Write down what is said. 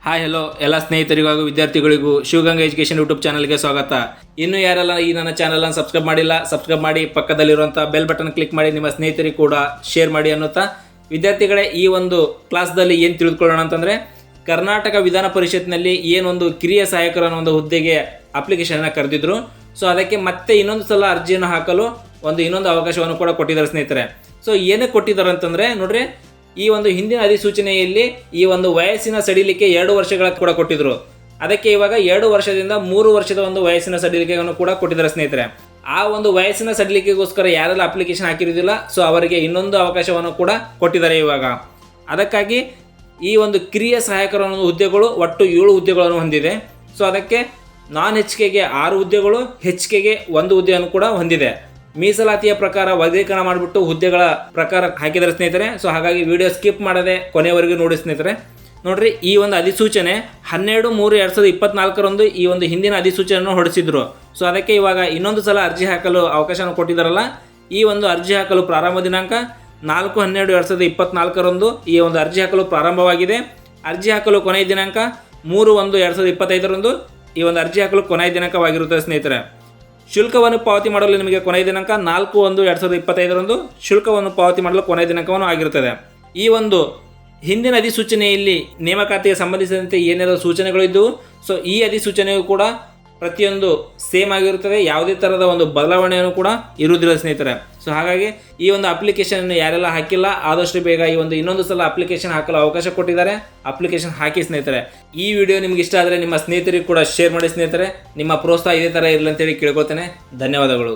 Hi hello ಎಲ್ಲ ಸ್ನೇಹಿತರಿಗೂ ಹಾಗೂ ವಿದ್ಯಾರ್ಥಿಗಳಿಗೂ ಶಿವಗಂಗಾ ಎಜುಕೇಷನ್ ಯೂಟ್ಯೂಬ್ ಚಾನಲ್ಗೆ ಸ್ವಾಗತ. ಇನ್ನೂ ಯಾರೆಲ್ಲ ಈ ನನ್ನ ಚಾನಲನ್ನು ಸಬ್ಸ್ಕ್ರೈಬ್ ಮಾಡಿಲ್ಲ, ಸಬ್ಸ್ಕ್ರೈಬ್ ಮಾಡಿ, ಪಕ್ಕದಲ್ಲಿರುವಂಥ ಬೆಲ್ ಬಟನ್ ಕ್ಲಿಕ್ ಮಾಡಿ, ನಿಮ್ಮ ಸ್ನೇಹಿತರಿಗೆ ಕೂಡ ಶೇರ್ ಮಾಡಿ ಅನ್ನುತ್ತಾ, ವಿದ್ಯಾರ್ಥಿಗಳೇ ಈ ಒಂದು ಕ್ಲಾಸ್ದಲ್ಲಿ ಏನು ತಿಳಿದುಕೊಳ್ಳೋಣ ಅಂತಂದರೆ, ಕರ್ನಾಟಕ ವಿಧಾನ ಪರಿಷತ್ನಲ್ಲಿ ಏನೊಂದು ಕಿರಿಯ ಸಹಾಯಕರ ಅನ್ನೋ ಒಂದು ಹುದ್ದೆಗೆ ಅಪ್ಲಿಕೇಶನ್ನ ಕರೆದಿದ್ರು. ಸೊ ಅದಕ್ಕೆ ಮತ್ತೆ ಇನ್ನೊಂದು ಸಲ ಅರ್ಜಿಯನ್ನು ಹಾಕಲು ಇನ್ನೊಂದು ಅವಕಾಶವನ್ನು ಕೂಡ ಕೊಟ್ಟಿದ್ದಾರೆ ಸ್ನೇಹಿತರೆ. ಸೊ ಏನಕ್ಕೆ ಕೊಟ್ಟಿದ್ದಾರೆ ಅಂತಂದರೆ ನೋಡ್ರಿ, ಈ ಒಂದು ಹಿಂದಿನ ಅಧಿಸೂಚನೆಯಲ್ಲಿ ಈ ಒಂದು ವಯಸ್ಸಿನ ಸಡಿಲಿಕೆ 2 ವರ್ಷಗಳ ಕೂಡ ಕೊಟ್ಟಿದ್ರು. ಅದಕ್ಕೆ ಇವಾಗ 2 ವರ್ಷದಿಂದ 3 ವರ್ಷದ ಒಂದು ವಯಸ್ಸಿನ ಸಡಿಲಿಕೆಯನ್ನು ಕೂಡ ಕೊಟ್ಟಿದ್ದಾರೆ ಸ್ನೇಹಿತರೆ. ಆ ಒಂದು ವಯಸ್ಸಿನ ಸಡಿಲಿಕೆಗೋಸ್ಕರ ಯಾರೆಲ್ಲ ಅಪ್ಲಿಕೇಶನ್ ಹಾಕಿರೋದಿಲ್ಲ, ಸೊ ಅವರಿಗೆ ಇನ್ನೊಂದು ಅವಕಾಶವನ್ನು ಕೂಡ ಕೊಟ್ಟಿದ್ದಾರೆ ಇವಾಗ. ಅದಕ್ಕಾಗಿ ಈ ಒಂದು ಕಿರಿಯ ಸಹಾಯಕರ ಒಂದು ಹುದ್ದೆಗಳು ಒಟ್ಟು 7 ಹುದ್ದೆಗಳನ್ನು ಹೊಂದಿದೆ. ಸೊ ಅದಕ್ಕೆ ನಾನ್ HKಗೆ 6 ಹುದ್ದೆಗಳು, HKಗೆ 1 ಹುದ್ದೆಯನ್ನು ಕೂಡ ಹೊಂದಿದೆ. ಮೀಸಲಾತಿಯ ಪ್ರಕಾರ ವರ್ಗೀಕರಣ ಮಾಡಿಬಿಟ್ಟು ಹುದ್ದೆಗಳ ಪ್ರಕಾರ ಹಾಕಿದ್ದಾರೆ ಸ್ನೇಹಿತರೆ. ಸೊ ಹಾಗಾಗಿ ವಿಡಿಯೋ ಸ್ಕಿಪ್ ಮಾಡದೆ ಕೊನೆಯವರೆಗೂ ನೋಡಿ ಸ್ನೇಹಿತರೆ. ನೋಡ್ರಿ, ಈ ಒಂದು ಅಧಿಸೂಚನೆ 12/3/2024 ಈ ಒಂದು ಹಿಂದಿನ ಅಧಿಸೂಚನೆಯನ್ನು ಹೊರಡಿಸಿದ್ರು. ಸೊ ಅದಕ್ಕೆ ಇವಾಗ ಇನ್ನೊಂದು ಸಲ ಅರ್ಜಿ ಹಾಕಲು ಅವಕಾಶವನ್ನು ಕೊಟ್ಟಿದ್ದಾರಲ್ಲ, ಈ ಒಂದು ಅರ್ಜಿ ಹಾಕಲು ಪ್ರಾರಂಭ ದಿನಾಂಕ 4/12/2024 ಈ ಒಂದು ಅರ್ಜಿ ಹಾಕಲು ಪ್ರಾರಂಭವಾಗಿದೆ. ಅರ್ಜಿ ಹಾಕಲು ಕೊನೆಯ ದಿನಾಂಕ 3/1/2025 ಈ ಒಂದು ಅರ್ಜಿ ಹಾಕಲು ಕೊನೆಯ ದಿನಾಂಕವಾಗಿರುತ್ತದೆ ಸ್ನೇಹಿತರೆ. ಶುಲ್ಕವನ್ನು ಪಾವತಿ ಮಾಡಲು ನಿಮಗೆ ಕೊನೆಯ ದಿನಾಂಕ 4/1/2025 ಶುಲ್ಕವನ್ನು ಪಾವತಿ ಮಾಡಲು ಕೊನೆಯ ದಿನಾಂಕವನ್ನು ಆಗಿರುತ್ತದೆ. ಈ ಒಂದು ಹಿಂದಿನ ಅಧಿಸೂಚನೆಯಲ್ಲಿ ನೇಮಕಾತಿಗೆ ಸಂಬಂಧಿಸಿದಂತೆ ಏನೆಲ್ಲ ಸೂಚನೆಗಳು ಇದ್ದವು, ಸೊ ಈ ಅಧಿಸೂಚನೆಯು ಕೂಡ ಪ್ರತಿಯೊಂದು ಸೇಮ್ ಆಗಿರುತ್ತದೆ. ಯಾವುದೇ ಥರದ ಒಂದು ಬದಲಾವಣೆಯನ್ನು ಕೂಡ ಇರುವುದಿಲ್ಲ ಸ್ನೇಹಿತರೆ. ಸೊ ಹಾಗಾಗಿ ಈ ಒಂದು ಅಪ್ಲಿಕೇಶನ್ ಯಾರೆಲ್ಲ ಹಾಕಿಲ್ಲ, ಆದಷ್ಟು ಬೇಗ ಈ ಒಂದು ಇನ್ನೊಂದು ಸಲ ಅಪ್ಲಿಕೇಶನ್ ಹಾಕಲು ಅವಕಾಶ ಕೊಟ್ಟಿದ್ದಾರೆ. ಅಪ್ಲಿಕೇಶನ್ ಹಾಕಿ ಸ್ನೇಹಿತರೆ. ಈ ವಿಡಿಯೋ ನಿಮ್ಗೆ ಇಷ್ಟ ಆದರೆ ನಿಮ್ಮ ಸ್ನೇಹಿತರಿಗೆ ಕೂಡ ಶೇರ್ ಮಾಡಿ ಸ್ನೇಹಿತರೆ. ನಿಮ್ಮ ಪ್ರೋತ್ಸಾಹ ಇದೇ ಥರ ಇರಲಿ ಅಂತೇಳಿ ಕೇಳ್ಕೊತೇನೆ. ಧನ್ಯವಾದಗಳು.